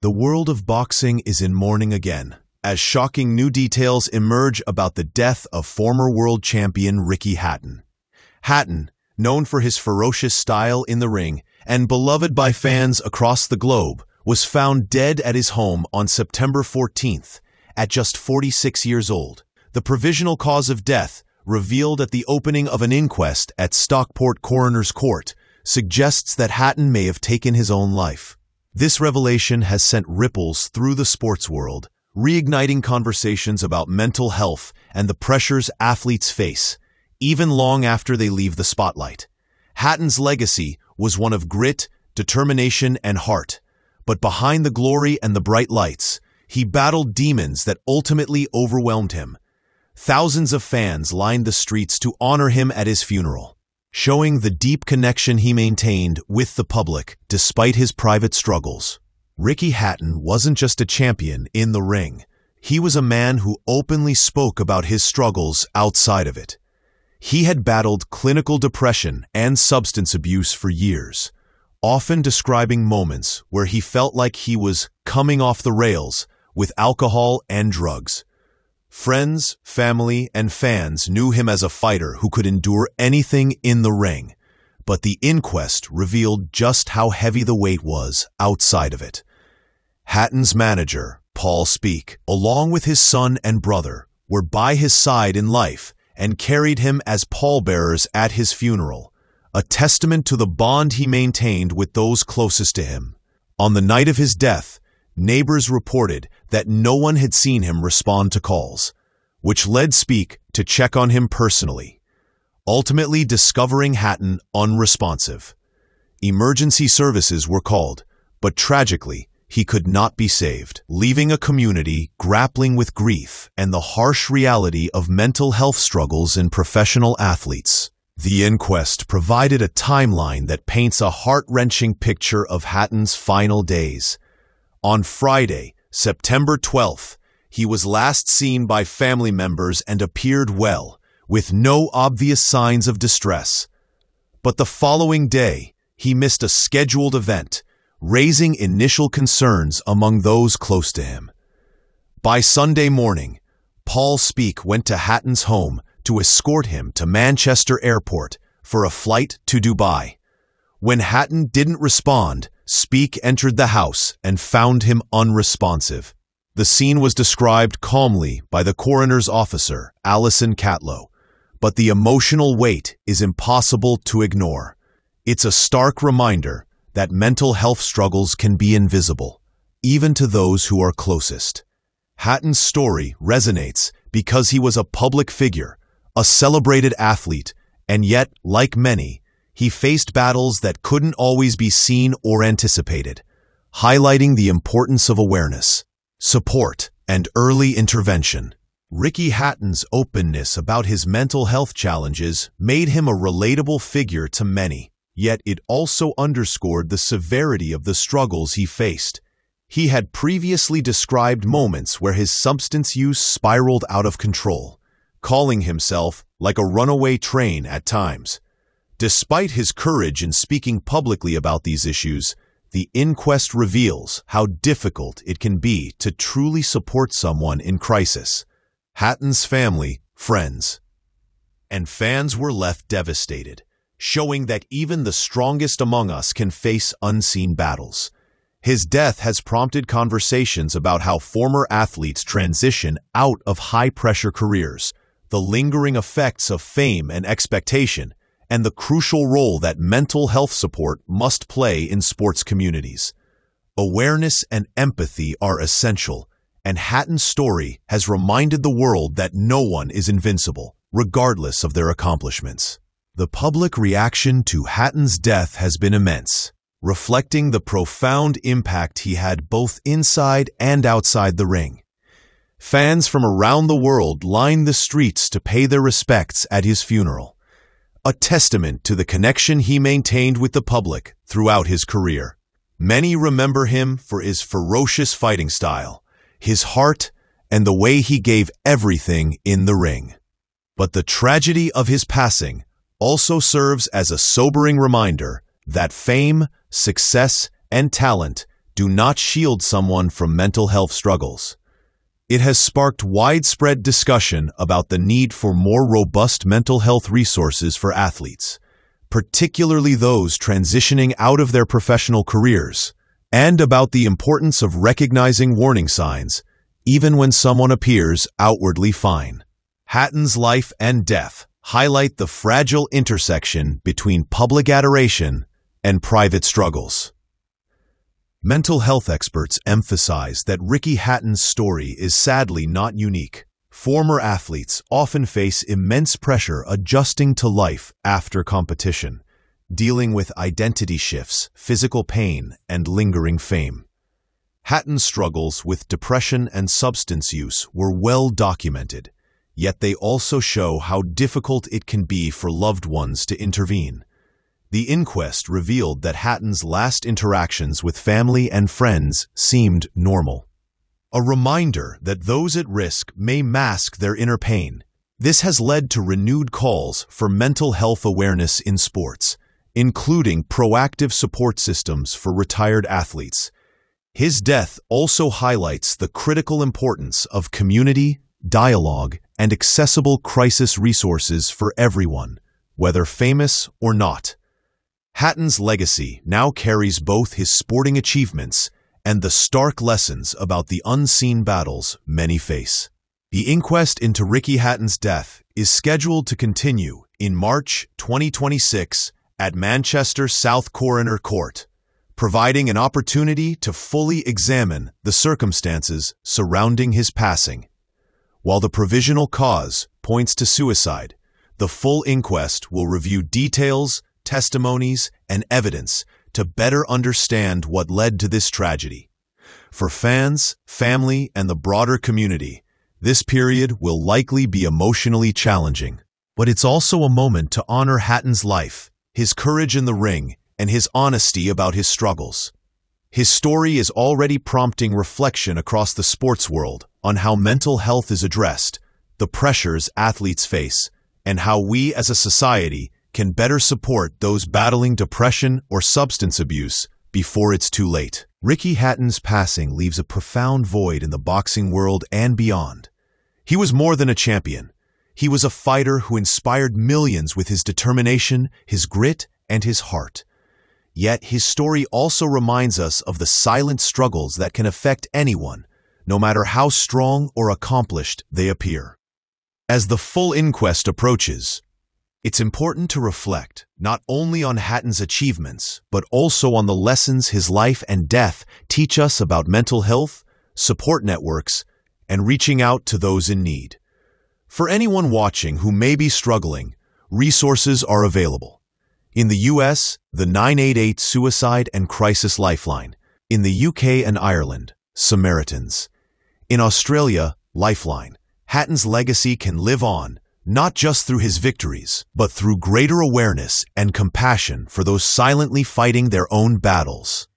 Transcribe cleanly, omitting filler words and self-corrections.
The world of boxing is in mourning again, as shocking new details emerge about the death of former world champion Ricky Hatton. Hatton, known for his ferocious style in the ring and beloved by fans across the globe, was found dead at his home on September 14th, at just 46 years old. The provisional cause of death, revealed at the opening of an inquest at Stockport Coroner's Court, suggests that Hatton may have taken his own life. This revelation has sent ripples through the sports world, reigniting conversations about mental health and the pressures athletes face, even long after they leave the spotlight. Hatton's legacy was one of grit, determination, and heart, but behind the glory and the bright lights, he battled demons that ultimately overwhelmed him. Thousands of fans lined the streets to honor him at his funeral, showing the deep connection he maintained with the public despite his private struggles. Ricky Hatton wasn't just a champion in the ring. He was a man who openly spoke about his struggles outside of it. He had battled clinical depression and substance abuse for years, often describing moments where he felt like he was coming off the rails with alcohol and drugs. Friends, family, and fans knew him as a fighter who could endure anything in the ring, but the inquest revealed just how heavy the weight was outside of it. Hatton's manager, Paul Speake, along with his son and brother, were by his side in life and carried him as pallbearers at his funeral, a testament to the bond he maintained with those closest to him. On the night of his death, neighbors reported that no one had seen him respond to calls, which led Speake to check on him personally, ultimately discovering Hatton unresponsive. Emergency services were called, but tragically, he could not be saved, leaving a community grappling with grief and the harsh reality of mental health struggles in professional athletes. The inquest provided a timeline that paints a heart-wrenching picture of Hatton's final days. On Friday, September 12th, he was last seen by family members and appeared well, with no obvious signs of distress. But the following day, he missed a scheduled event, raising initial concerns among those close to him. By Sunday morning, Paul Speake went to Hatton's home to escort him to Manchester Airport for a flight to Dubai. When Hatton didn't respond, Speake entered the house and found him unresponsive. The scene was described calmly by the coroner's officer, Alison Catlow, but the emotional weight is impossible to ignore. It's a stark reminder that mental health struggles can be invisible, even to those who are closest. Hatton's story resonates because he was a public figure, a celebrated athlete, and yet, like many, he faced battles that couldn't always be seen or anticipated, highlighting the importance of awareness, support, and early intervention. Ricky Hatton's openness about his mental health challenges made him a relatable figure to many, yet it also underscored the severity of the struggles he faced. He had previously described moments where his substance use spiraled out of control, calling himself like a runaway train at times. Despite his courage in speaking publicly about these issues, the inquest reveals how difficult it can be to truly support someone in crisis. Hatton's family, friends, and fans were left devastated, showing that even the strongest among us can face unseen battles. His death has prompted conversations about how former athletes transition out of high-pressure careers, the lingering effects of fame and expectation, and the crucial role that mental health support must play in sports communities. Awareness and empathy are essential, and Hatton's story has reminded the world that no one is invincible, regardless of their accomplishments. The public reaction to Hatton's death has been immense, reflecting the profound impact he had both inside and outside the ring. Fans from around the world lined the streets to pay their respects at his funeral, a testament to the connection he maintained with the public throughout his career. Many remember him for his ferocious fighting style, his heart, and the way he gave everything in the ring. But the tragedy of his passing also serves as a sobering reminder that fame, success, and talent do not shield someone from mental health struggles. It has sparked widespread discussion about the need for more robust mental health resources for athletes, particularly those transitioning out of their professional careers, and about the importance of recognizing warning signs, even when someone appears outwardly fine. Hatton's life and death highlight the fragile intersection between public adoration and private struggles. Mental health experts emphasize that Ricky Hatton's story is sadly not unique. Former athletes often face immense pressure adjusting to life after competition, dealing with identity shifts, physical pain, and lingering fame. Hatton's struggles with depression and substance use were well documented, yet they also show how difficult it can be for loved ones to intervene. The inquest revealed that Hatton's last interactions with family and friends seemed normal. A reminder that those at risk may mask their inner pain. This has led to renewed calls for mental health awareness in sports, including proactive support systems for retired athletes. His death also highlights the critical importance of community, dialogue, and accessible crisis resources for everyone, whether famous or not. Hatton's legacy now carries both his sporting achievements and the stark lessons about the unseen battles many face. The inquest into Ricky Hatton's death is scheduled to continue in March 2026 at Manchester South Coroner Court, providing an opportunity to fully examine the circumstances surrounding his passing. While the provisional cause points to suicide, the full inquest will review details, testimonies, and evidence to better understand what led to this tragedy. For fans, family, and the broader community, this period will likely be emotionally challenging. But it's also a moment to honor Hatton's life, his courage in the ring, and his honesty about his struggles. His story is already prompting reflection across the sports world on how mental health is addressed, the pressures athletes face, and how we as a society can better support those battling depression or substance abuse before it's too late. Ricky Hatton's passing leaves a profound void in the boxing world and beyond. He was more than a champion. He was a fighter who inspired millions with his determination, his grit, and his heart. Yet his story also reminds us of the silent struggles that can affect anyone, no matter how strong or accomplished they appear. As the full inquest approaches, it's important to reflect not only on Hatton's achievements, but also on the lessons his life and death teach us about mental health, support networks, and reaching out to those in need. For anyone watching who may be struggling, resources are available. In the US, the 988 Suicide and Crisis Lifeline. In the UK and Ireland, Samaritans. In Australia, Lifeline. Hatton's legacy can live on, not just through his victories, but through greater awareness and compassion for those silently fighting their own battles.